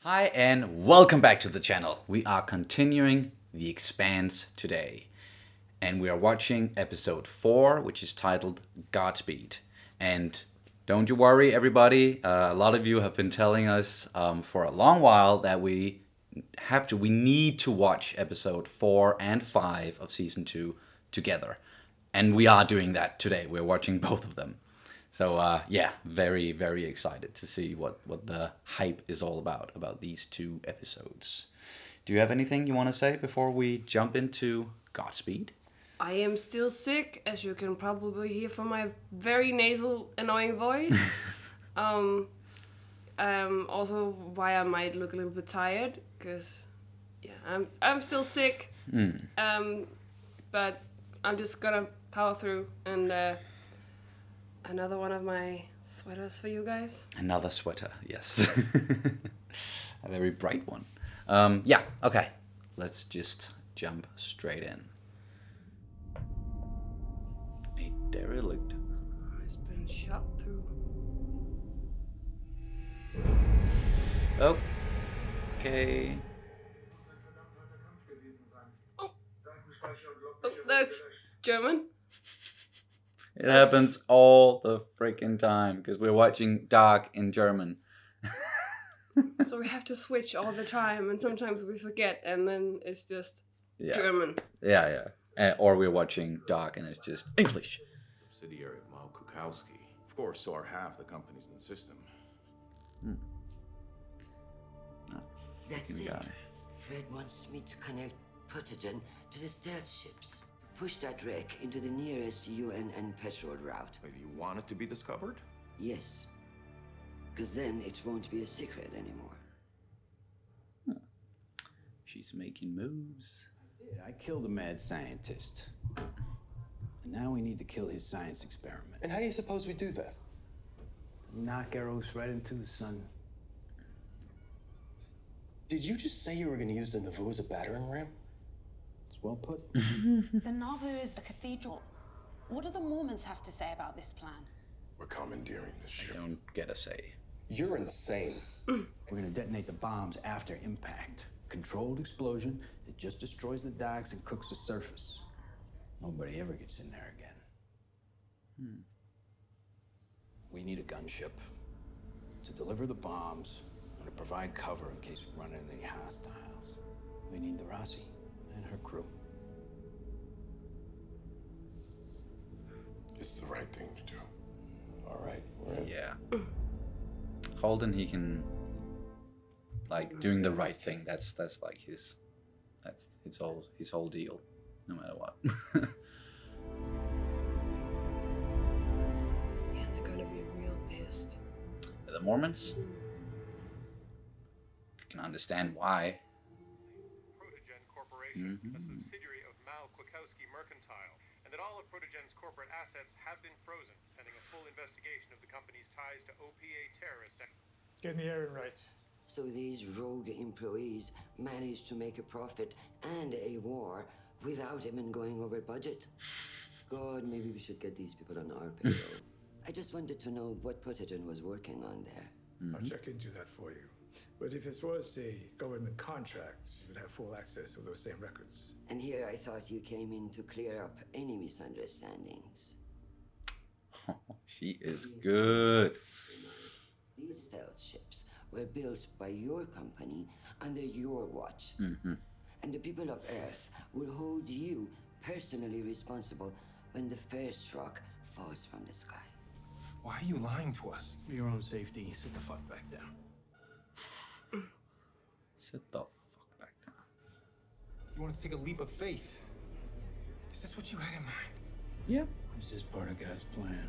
Hi and welcome back to the channel. We are continuing the Expanse today. And we are watching episode 4, which is titled Godspeed. And don't you worry, everybody. A lot of you have been telling us for a long while that we need to watch episode 4 and 5 of season 2 together. And we are doing that today. We're watching both of them. So yeah, very, very excited to see what the hype is all about these two episodes. Do you have anything you want to say before we jump into Godspeed? I am still sick, as you can probably hear from my very nasal, annoying voice. Also, why I might look a little bit tired, because yeah, I'm still sick. But I'm just gonna power through. And another one of my sweaters for you guys. Another sweater, yes. A very bright one. Yeah, okay. Let's just jump straight in. A derelict. It's been shot through. Okay. Oh, that's German. It happens all the freaking time because we're watching Dark in German. So we have to switch all the time, and sometimes we forget, and then it's just German. Yeah. Or we're watching Dark and it's just English. Subsidiary of Mal Kukowski. Of course, so are half the companies in the system. That's it. Guy. Fred wants me to connect Protogen to the stealth ships. Push that wreck into the nearest UN and petrol route. Wait, you want it to be discovered? Yes. Because then it won't be a secret anymore. She's making moves. I killed a mad scientist. And now we need to kill his science experiment. And how do you suppose we do that? Knock arrows right into the sun. Did you just say you were going to use the Nauvoo as a battering ram? It's well put. The Nauvoo is a cathedral. What do the Mormons have to say about this plan? We're commandeering the I ship. don't get a say. You're insane. We're gonna detonate the bombs after impact. Controlled explosion that just destroys the docks and cooks the surface. Nobody ever gets in there again. We need a gunship to deliver the bombs and to provide cover in case we run into any hostiles. We need the Rossi and her crew. It's the right thing to do. All right, we're in. Yeah. Holden, he can like doing the right thing. That's like his whole deal, no matter what. Yeah, they're gonna be real pissed. The Mormons? You can understand why. Protogen Corporation, a subsidiary of Mal Kukowski Mercantile, and that all of Protogen's corporate assets have been frozen, pending a full investigation of the company's ties to OPA terrorist. Get the errand right. So these rogue employees managed to make a profit and a war without even going over budget. God, maybe we should get these people on our payroll. I just wanted to know what Protogen was working on there. I'll check into that for you. But if this was a government contract, you would have full access to those same records. And here I thought you came in to clear up any misunderstandings. She is good. These stealth ships were built by your company under your watch. And the people of Earth will hold you personally responsible when the first rock falls from the sky. Why are you lying to us? For your own safety, sit the fuck back down. Sit the fuck back down. You want to take a leap of faith? Is this what you had in mind? Yeah. This is part of God's plan.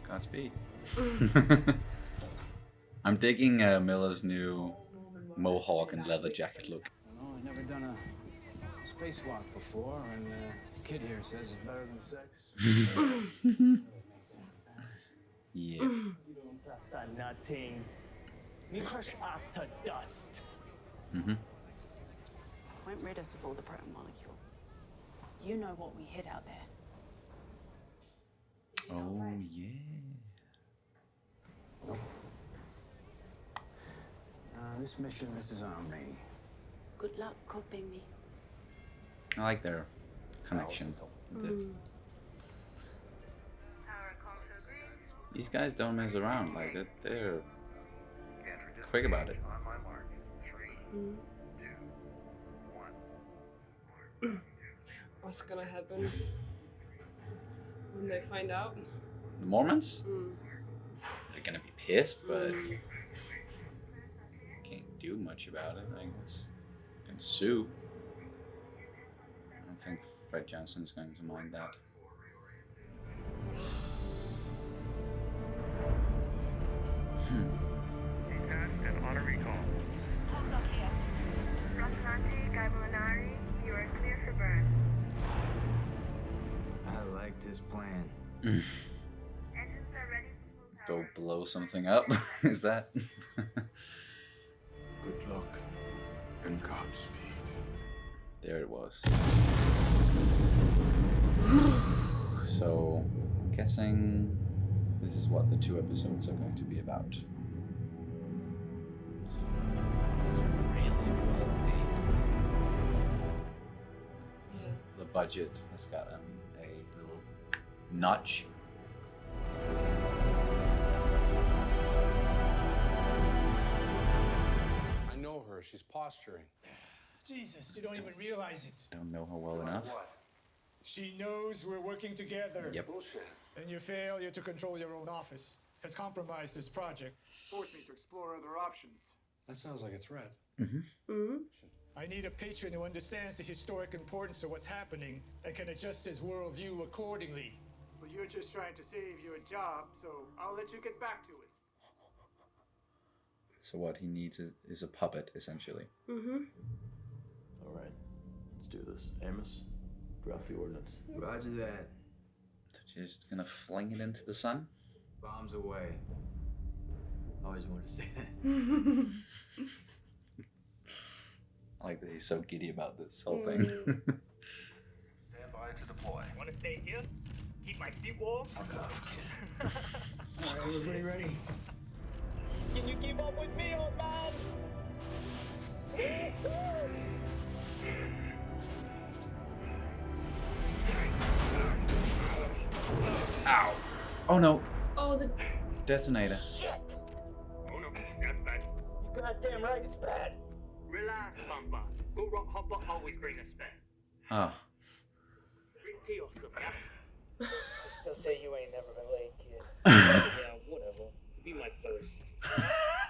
Godspeed. I'm digging Miller's new mohawk and leather jacket look. No, I've never done a spacewalk before, and the kid here says it's better than sex. Yeah. Nothing. You crush us to dust. Won't rid us of all the proton molecule. You know what we hid out there. Oh yeah. This mission, this is on me. Good luck copying me. I like their connection. These guys don't mess around. Like they're quick about it. On my mark. 3, 2, 1. What's gonna happen when they find out? The Mormons? They're gonna be pissed, but can't do much about it. I guess can sue. I don't think Fred Johnson's going to mind that. Detached and on a recall. Hold up here. Rocinante, Guy Molinari, you are clear for burn. I like this plan. Engines are ready for full Go power. blow something up? Is that? Good luck and Godspeed. There it was. So, I'm guessing this is what the 2 episodes are going to be about. Really well, the budget has gotten a little notch. I know her. She's posturing. Jesus, you don't even realize it. Don't know her well enough. She knows we're working together. Yep. Bullshit. And your failure to control your own office has compromised this project. Forced me to explore other options. That sounds like a threat. I need a patron who understands the historic importance of what's happening and can adjust his worldview accordingly. But you're just trying to save your job, so I'll let you get back to it. So what he needs is a puppet, essentially. All right, let's do this. Amos, draft the ordinance. Roger that. So just gonna fling it into the sun? Bombs away. Always wanted to say that. I like that he's so giddy about this whole thing. Stand by to deploy. Want to stay here? Keep my seat warm? All right, everybody ready? Can you keep up with me, old man? Ow! Oh no! Oh, the Detonator. Shit! Oh no, that's bad. You're goddamn right, it's bad. Relax, Bumper. Go rock hopper, always bring a spare. Ah. Drink tea or something, yeah? I still say you ain't never been late, kid. Yeah, whatever. Be my first.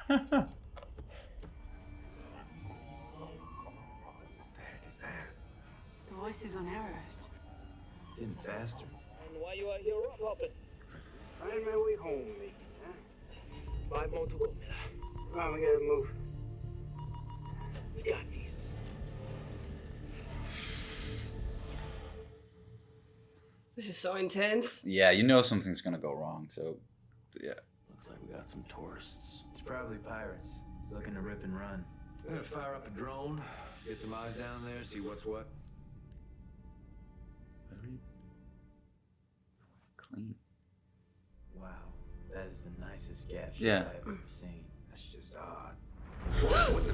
What the heck is that? The voices on arrows. Getting faster. And why you out here rock hopping? Find my way home, maybe, huh? 5 more to go, Miller. Come on, we gotta move. We got these. this is so intense. Yeah, you know something's gonna go wrong, so yeah. Looks like we got some tourists. It's probably pirates looking to rip and run. I'm gonna fire up a drone, get some eyes down there, see what's what. Very clean. Wow, that is the nicest gas Yeah. I've ever seen. That's just odd. What the?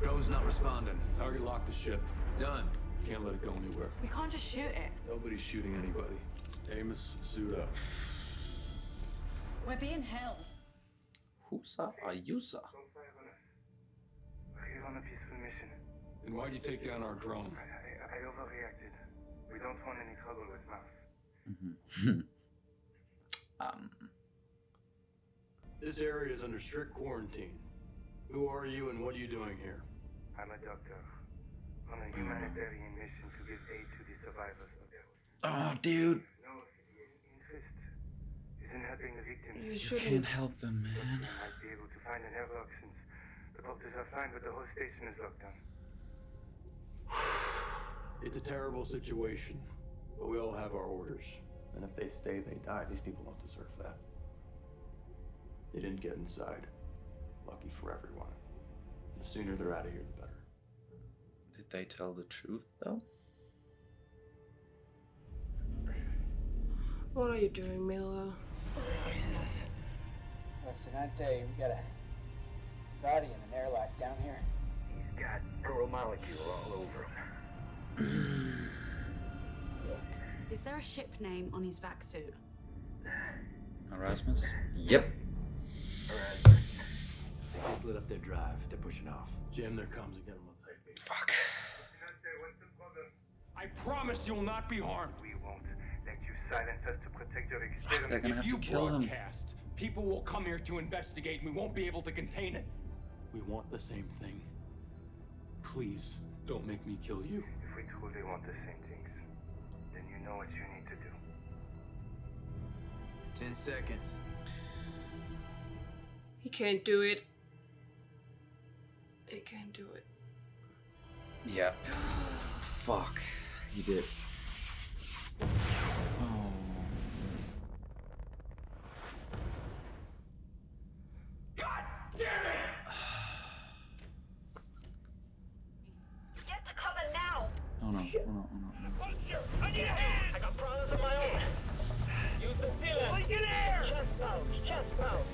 Drone's not responding. Target lock the ship. Done. Can't let it go anywhere. We can't just shoot it. Nobody's shooting anybody. Amos, suit up. We're being held. Whosa Ayusa? We're on a peaceful mission. Then why'd you take down our drone? I overreacted. We don't want any trouble with Mouse. This area is under strict quarantine. Who are you and what are you doing here? I'm a doctor on a humanitarian mission to give aid to the survivors of their Oh, dude. No, interest is in helping the victims. You You shouldn't. can't help them, man. I might be able to find an airlock since the doctors are fine, but the whole station is locked down. It's a terrible situation, but we all have our orders. And if they stay, they die. These people don't deserve that. They didn't get inside. Lucky for everyone. The sooner they're out of here, the better. Did they tell the truth, though? What are you doing, Miller? Listen, I tell you, we gotta Guardian and airlock down here. He's got protomolecule all over him. Is there a ship name on his vac suit? Erasmus? Yep. They just lit up their drive. They're pushing off. Jim, there comes again. Fuck. I promise you'll not be harmed. We won't let you silence us to protect your Fuck, they're gonna If have you to kill him. broadcast, people will come here to investigate and we won't be able to contain it. We want the same thing. Please, don't make me kill you. If we truly want the same things, then you know what you need to do. 10 seconds. He can't do it. He can't do it. Yeah. Fuck. He did. Oh. God damn it! Get to cover now! Oh no. Oh no. Oh no. I need a hand! I got problems of my own. Use the ceiling. Get air! Chest out. Chest out.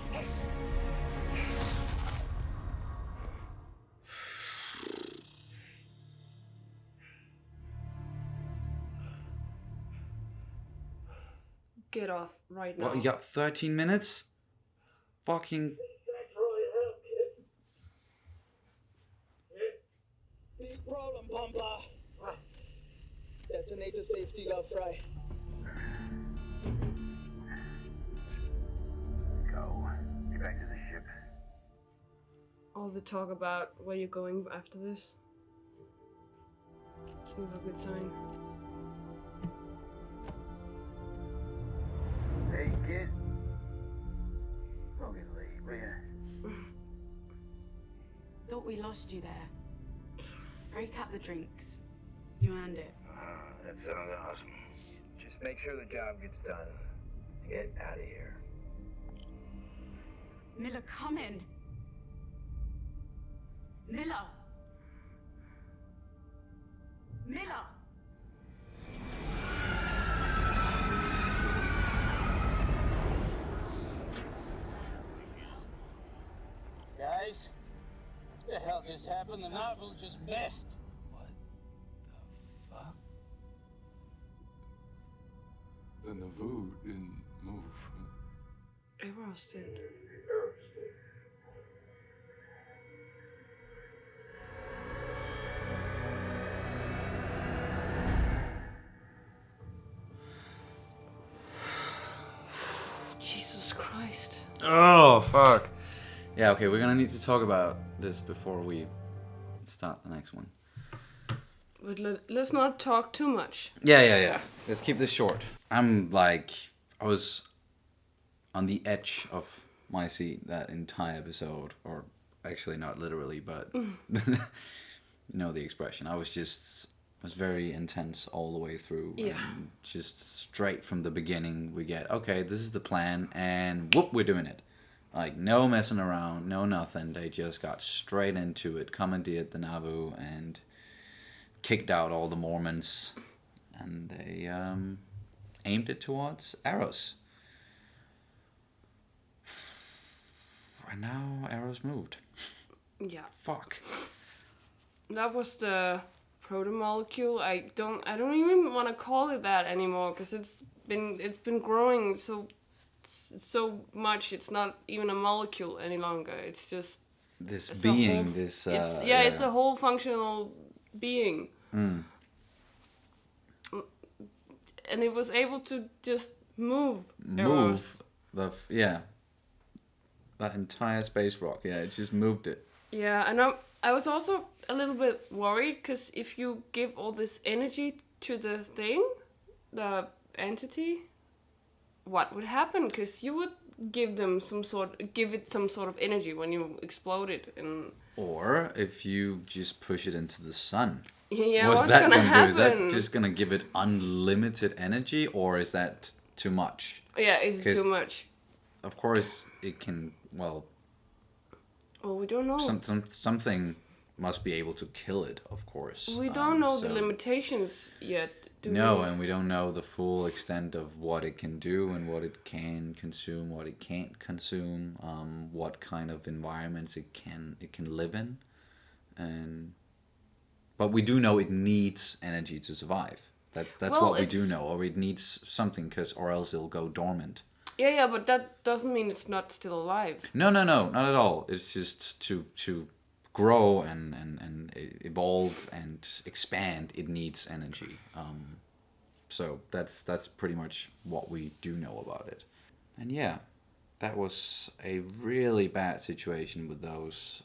Get off right now. What, you got 13 minutes? Fucking... Thanks for all your help, kid. Big problem, Pampa. Detonator safety got fry. Go. Get back to the ship. All the talk about where you're going after this. It's not a good sign. Hey, kid. Don't get late, will ya? Thought we lost you there. Break up the drinks. You earned it. That sounds awesome. Just make sure the job gets done. Get out of here. Miller, come in. Miller. Miller. Guys, what the hell just happened? The Nauvoo just missed. Fuck? The Nauvoo didn't move. Eros did. Jesus Christ. Oh, fuck. Yeah, okay, we're gonna need to talk about this before we start the next one. But let's not talk too much. Yeah. Let's keep this short. I was on the edge of my seat that entire episode. Or actually not literally, but you know the expression. I was very intense all the way through. Yeah. And just straight from the beginning, we get, okay, this is the plan, and whoop, we're doing it. Like, no messing around, no nothing. They just got straight into it, commandeered the Nauvoo, and kicked out all the Mormons. And they aimed it towards Eros. And now Eros moved. Yeah. Fuck. That was the protomolecule. I don't even want to call it that anymore because it's been growing so much. It's not even a molecule any longer. It's just this it's being. It's a whole functional being. Mm. And it was able to just move. Eros. That entire space rock. Yeah, it just moved it. Yeah, and I was also a little bit worried because if you give all this energy to the thing, the entity, what would happen? Because you would give it some sort of energy when you explode it, and or if you just push it into the sun. Yeah, what's what's that gonna happen? do? Is that just gonna give it unlimited energy, or is that too much? Yeah, it's too much. Of course, it can. Well, we don't know. Something must be able to kill it, of course. We don't know the limitations yet, do we? No, and we don't know the full extent of what it can do and what it can consume, what it can't consume, what kind of environments it can live in, but we do know it needs energy to survive. That's what we do know, or it needs something, or else it'll go dormant. Yeah, but that doesn't mean it's not still alive. No, not at all. It's just to grow and evolve and expand, it needs energy. So that's pretty much what we do know about it. And yeah, that was a really bad situation with those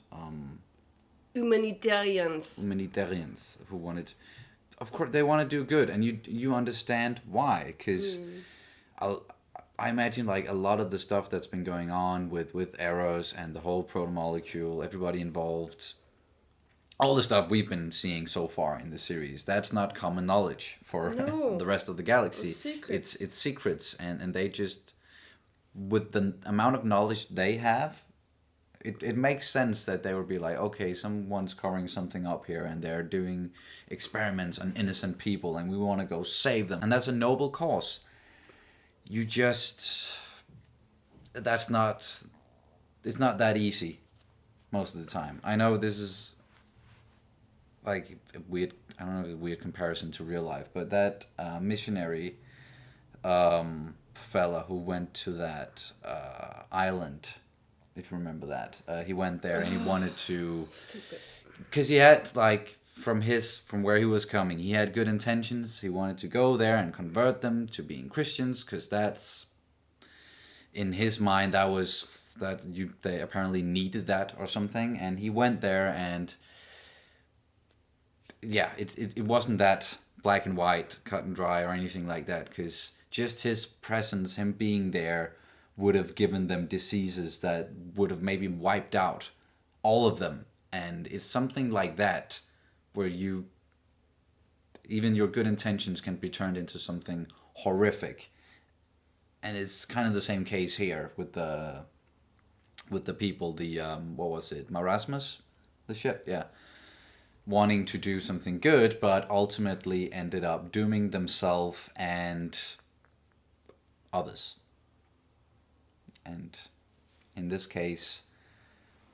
humanitarians who wanted. Of course, they want to do good, and you understand why, because I imagine like a lot of the stuff that's been going on with Eros and the whole proto-molecule, everybody involved, all the stuff we've been seeing so far in the series, that's not common knowledge for the rest of the galaxy. It's secrets, and they just, with the amount of knowledge they have, it makes sense that they would be like, okay, someone's covering something up here and they're doing experiments on innocent people and we want to go save them. And that's a noble cause. It's not that easy most of the time. I know this is like a weird comparison to real life, but that missionary fella who went to that island, if you remember that, he went there and he wanted to, because he had like from where he was coming, he had good intentions. He wanted to go there and convert them to being Christians, because that's, in his mind, they apparently needed that or something. And he went there, and yeah, it wasn't that black and white, cut and dry or anything like that, because just his presence, him being there, would have given them diseases that would have maybe wiped out all of them. And it's something like that where even your good intentions can be turned into something horrific. And it's kind of the same case here with the people, what was it, Marasmus? The ship, yeah. Wanting to do something good, but ultimately ended up dooming themselves and others. And in this case,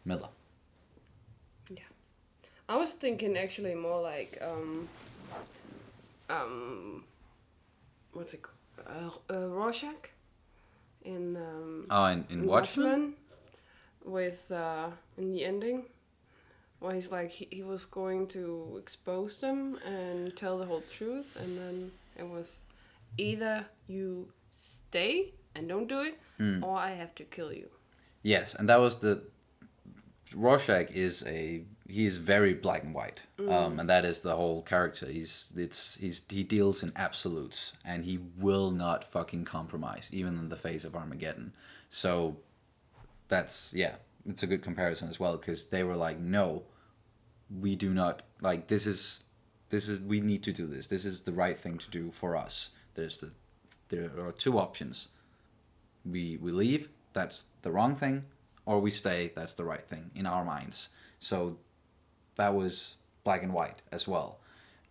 Miller. Yeah. I was thinking actually more like what's it called? Rorschach in Watchmen? With in the ending, where he's like he was going to expose them and tell the whole truth, and then it was either you stay and don't do it, or I have to kill you. Yes, and that was Rorschach is very black and white, and that is the whole character. He deals in absolutes, and he will not fucking compromise, even in the face of Armageddon. So it's a good comparison as well, because they were like, no, we do not, like, this is we need to do this. This is the right thing to do for us. There are two options. We leave, that's the wrong thing, or we stay, that's the right thing in our minds. So that was black and white as well,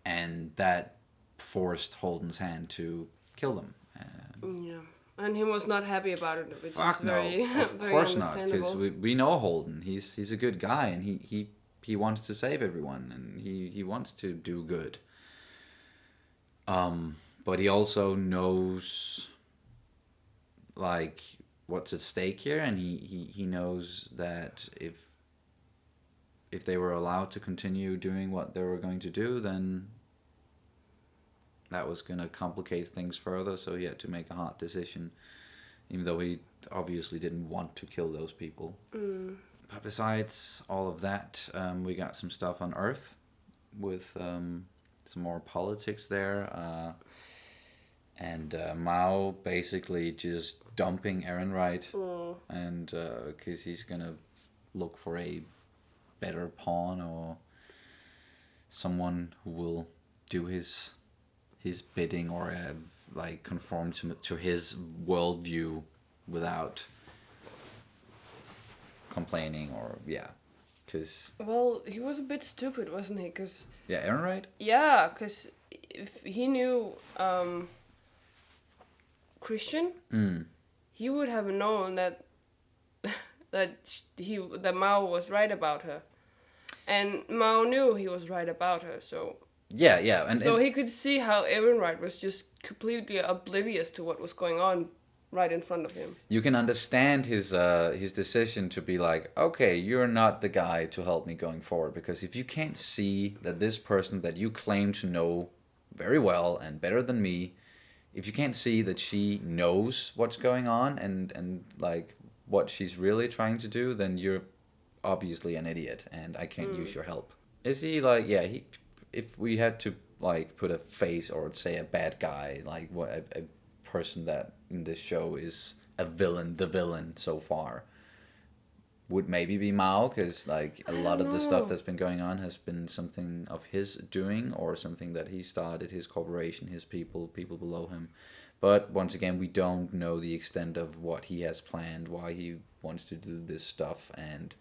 and that forced Holden's hand to kill them. Yeah, and he was not happy about it, which is very, of very course not, understandable. because we know Holden. He's a good guy, and he wants to save everyone, and he wants to do good. But he also knows, like, what's at stake here, and he knows that if they were allowed to continue doing what they were going to do, then that was going to complicate things further, so he had to make a hard decision, even though he obviously didn't want to kill those people. But besides all of that, we got some stuff on Earth with some more politics there, and Mao basically just dumping Ehrenreich, and because he's gonna look for a better pawn or someone who will do his bidding, or like conform to his worldview without complaining, or Because Well, he was a bit stupid, wasn't he? Because yeah, Aaron, right? yeah, because if he knew Christian, he would have known that that Mao was right about her, and Mao knew he was right about her. So Yeah, and he could see how Ehrenreich was just completely oblivious to what was going on right in front of him. you can understand his decision to be like, okay, you're not the guy to help me going forward, because if you can't see that this person that you claim to know very well and better than me, if you can't see that she knows what's going on and like what she's really trying to do, then you're obviously an idiot and I can't use your help. Is he like, yeah, he, if we had to like put a face or say a bad guy, like what a person that in this show is a villain, the villain so far, would maybe be Mao, because like a lot of the stuff that's been going on has been something of his doing or something that he started, his corporation, his people below him. But once again, we don't know the extent of what he has planned, why he wants to do this stuff, and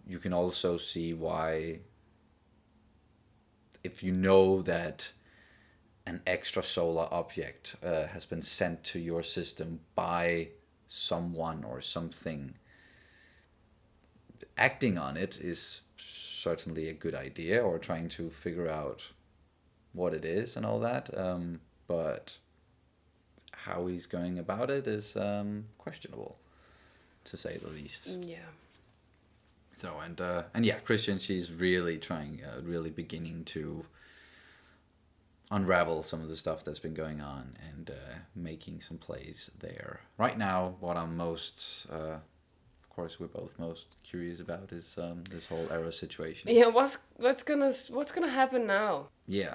you can also see why, if you know that an extrasolar object has been sent to your system by someone or something, acting on it is certainly a good idea, or trying to figure out what it is and all that. But how he's going about it is questionable, to say the least. Yeah. So and yeah, Christian, she's really trying, really beginning to unravel some of the stuff that's been going on and making some plays there. Right now, what I'm most, of course, we're both most curious about is this whole Arrow situation. Yeah, what's gonna happen now? Yeah.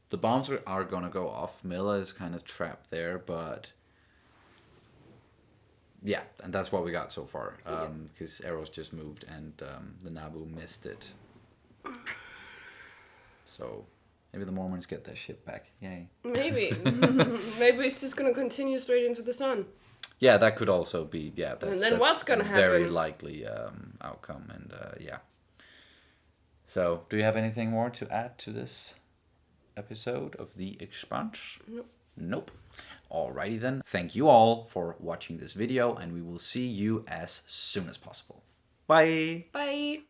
The bombs are gonna go off. Mila is kind of trapped there, but yeah, and that's what we got so far. Because Arrow's just moved and the Naboo missed it. So maybe the Mormons get their ship back. Yay. Maybe. Maybe it's just gonna continue straight into the sun. Yeah, that could also be. Yeah, that's, and then that's what's gonna happen? Very likely outcome, and yeah. So, do you have anything more to add to this episode of The Expanse? Nope. Nope. Alrighty then. Thank you all for watching this video, and we will see you as soon as possible. Bye. Bye.